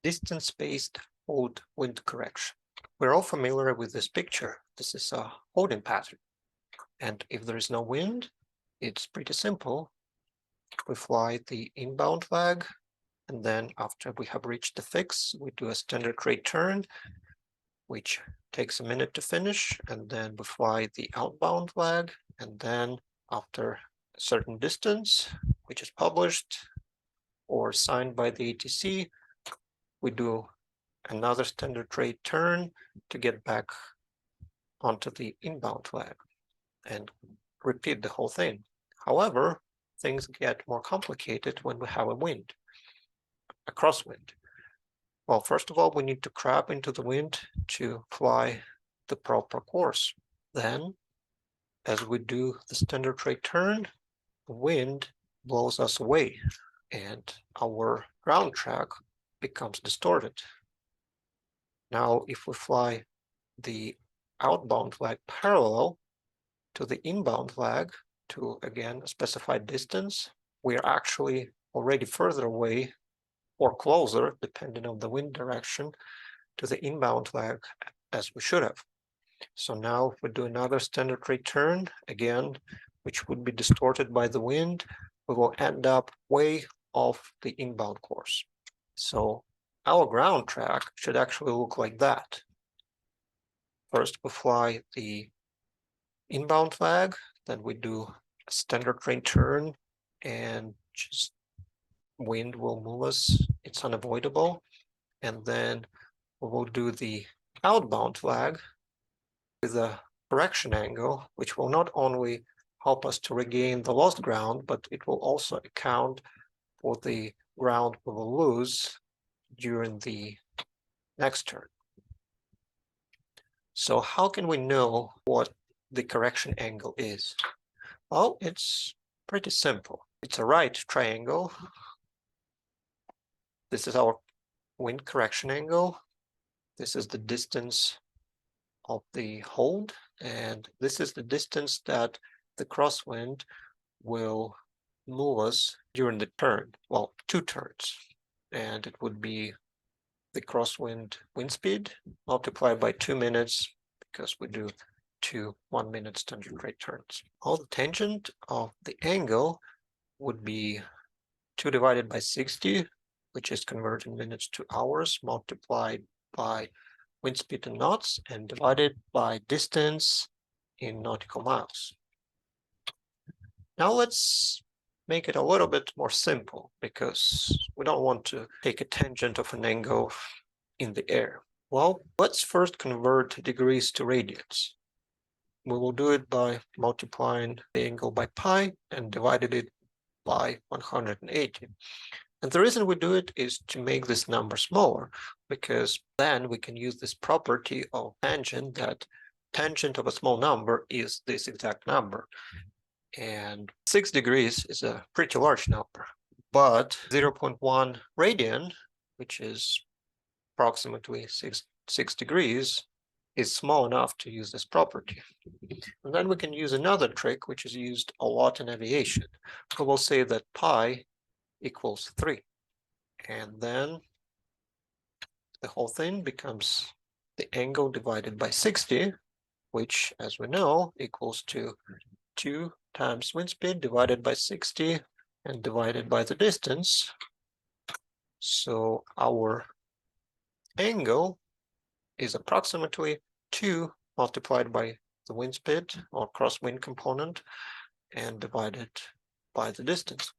distance-based hold wind correction. We're all familiar with this picture. This is a holding pattern. And if there is no wind, it's pretty simple. We fly the inbound flag, and then after we have reached the fix, we do a standard rate turn, which takes a minute to finish, and then we fly the outbound flag, and then after a certain distance, which is published or signed by the ATC, we do another standard rate turn to get back onto the inbound flag and repeat the whole thing. However, things get more complicated when we have a wind, a crosswind. Well, first of all, we need to crab into the wind to fly the proper course. Then, as we do the standard rate turn, the wind blows us away and our ground track becomes distorted. Now, if we fly the outbound flag parallel to the inbound flag to, again, a specified distance, we are actually already further away or closer, depending on the wind direction, to the inbound flag as we should have. So now if we do another standard rate turn, again, which would be distorted by the wind, we will end up way off the inbound course. So our ground track should actually look like that. First, we fly the inbound flag, then we do a standard rate turn, and just wind will move us. It's unavoidable. And then we will do the outbound flag with a correction angle, which will not only help us to regain the lost ground, but it will also account for the ground we will lose during the next turn. So how can we know what the correction angle is? Well, it's pretty simple. It's a right triangle. This is our wind correction angle. This is the distance of the hold, and this is the distance that the crosswind will move us during the turn. Well, two turns. And it would be the crosswind wind speed multiplied by 2 minutes, because we do 2 1-minute standard rate turns. All the tangent of the angle would be 2 divided by 60, which is converting minutes to hours, multiplied by wind speed in knots, and divided by distance in nautical miles. Now let's make it a little bit more simple, because we don't want to take a tangent of an angle in the air. Well, let's first convert degrees to radians. We will do it by multiplying the angle by pi and divided it by 180. And the reason we do it is to make this number smaller, because then we can use this property of tangent, that tangent of a small number is this exact number. And 6 degrees is a pretty large number, but 0.1 radian, which is approximately 6 degrees, is small enough to use this property. And then we can use another trick, which is used a lot in aviation. We will say that pi equals 3. And then the whole thing becomes the angle divided by 60, which, as we know, equals to 2 times wind speed divided by 60 and divided by the distance. So our angle is approximately 2 multiplied by the wind speed or crosswind component and divided by the distance.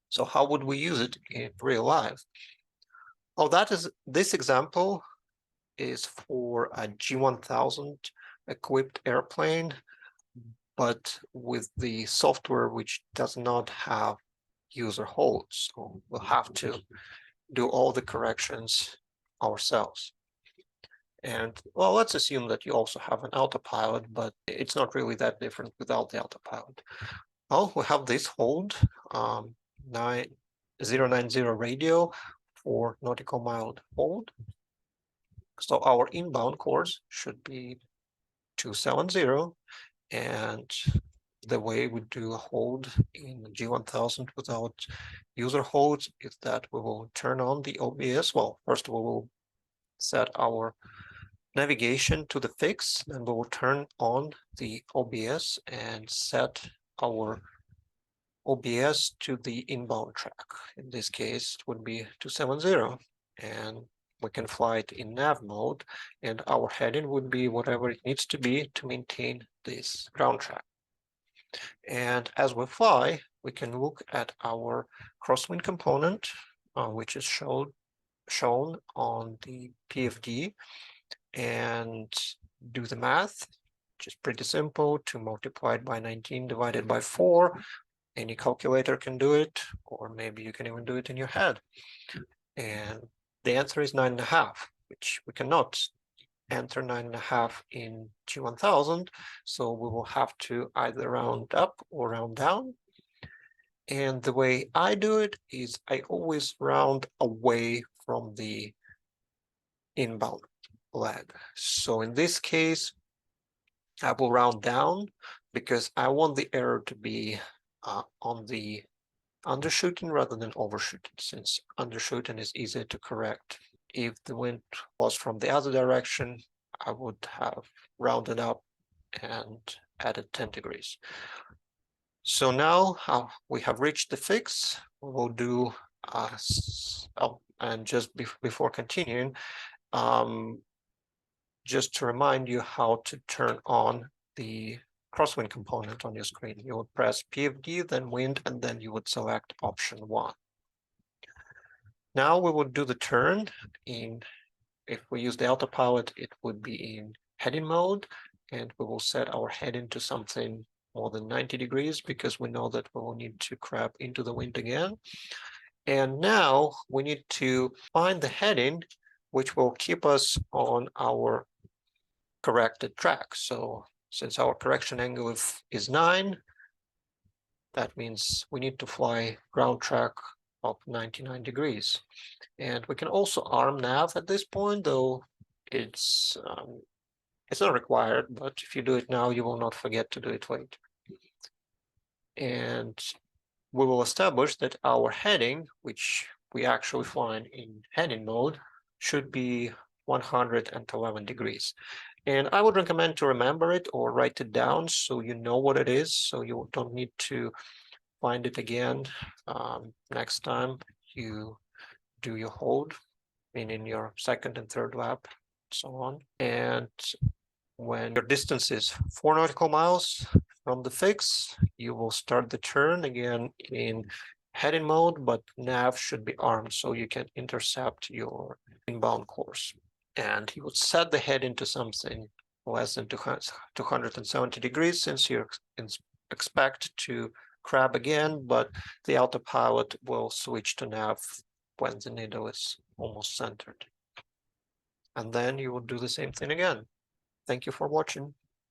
So how would we use it in real life? Oh, this example is for a G1000 equipped airplane, but with the software which does not have user holds. So we'll have to do all the corrections ourselves. And well, let's assume that you also have an autopilot, but it's not really that different without the autopilot. Well, we have this hold, 090 radio for nautical mile hold. So our inbound course should be 270, and the way we do a hold in G1000 without user holds is that we will turn on the OBS. Well, first we will set our navigation to the fix, then we will turn on the OBS and set our OBS to the inbound track. In this case, it would be 270, and we can fly it in nav mode, and our heading would be whatever it needs to be to maintain this ground track. And as we fly, we can look at our crosswind component, which is shown on the PFD, and do the math, which is pretty simple. To multiply it by 19 divided by 4. Any calculator can do it, or maybe you can even do it in your head. And the answer is 9.5, which we cannot enter 9.5 in G1000, so we will have to either round up or round down. And the way I do it is I always round away from the inbound leg. So in this case, I will round down because I want the error to be on the undershooting rather than overshooting, since undershooting is easier to correct. If the wind was from the other direction, I would have rounded up and added 10 degrees. So now we have reached the fix. We will do, and just before continuing, just to remind you how to turn on the crosswind component on your screen. You would press PFD, then wind, and then you would select option 1. Now we would do the turn in, if we use the autopilot, it would be in heading mode, and we will set our heading to something more than 90 degrees because we know that we will need to crab into the wind again. And now we need to find the heading which will keep us on our corrected track. So since our correction angle is 9, that means we need to fly ground track of 99 degrees. And we can also arm nav at this point, though it's not required, but if you do it now, you will not forget to do it later. And we will establish that our heading, which we actually find in heading mode, should be 111 degrees. And I would recommend to remember it or write it down so you know what it is, so you don't need to find it again next time you do your hold, meaning your second and third lap, so on. And when your distance is 4 nautical miles from the fix, you will start the turn again in heading mode, but nav should be armed so you can intercept your inbound course. And you would set the heading to something less than 270 degrees, since you expect to crab again, but the autopilot will switch to nav when the needle is almost centered. And then you will do the same thing again. Thank you for watching.